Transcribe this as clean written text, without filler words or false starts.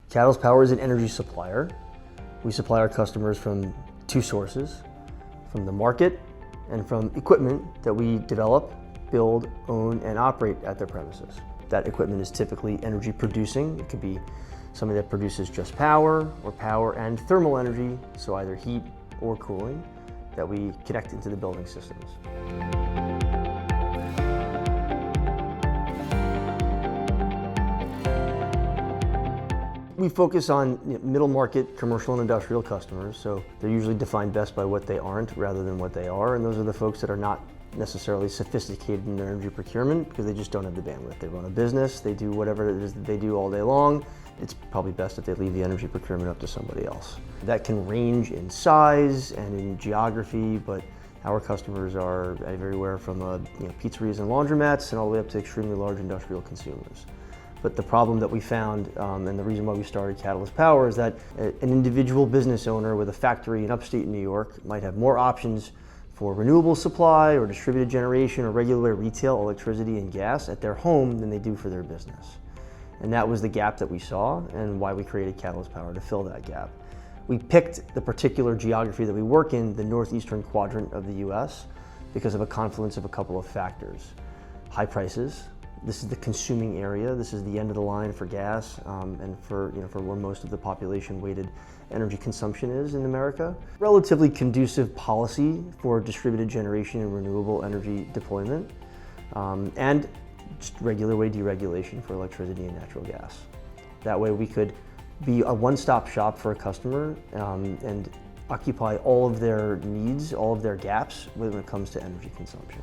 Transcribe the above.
Catalyst Power is an energy supplier. We supply our customers from two sources, from the market and from equipment that we develop, build, own, and operate at their premises. That equipment is typically energy producing. It could be something that produces just power or power and thermal energy, so either heat or cooling, that we connect into the building systems. We focus on middle market commercial and industrial customers, so they're usually defined best by what they aren't rather than what they are, and those are the folks that are not necessarily sophisticated in their energy procurement because they just don't have the bandwidth. They run a business, they do whatever it is that they do all day long. It's probably best if they leave the energy procurement up to somebody else. That can range in size and in geography, but our customers are everywhere from pizzerias and laundromats and all the way up to extremely large industrial consumers. But the problem that we found, and the reason why we started Catalyst Power, is that an individual business owner with a factory in upstate New York might have more options for renewable supply or distributed generation or regular retail electricity and gas at their home than they do for their business. And that was the gap that we saw and why we created Catalyst Power, to fill that gap. We picked the particular geography that we work in, the northeastern quadrant of the US, because of a confluence of a couple of factors. High prices. This is the consuming area. This is the end of the line for gas and for where most of the population-weighted energy consumption is in America. Relatively conducive policy for distributed generation and renewable energy deployment, and just regular way deregulation for electricity and natural gas. That way we could be a one-stop shop for a customer and occupy all of their needs, all of their gaps when it comes to energy consumption.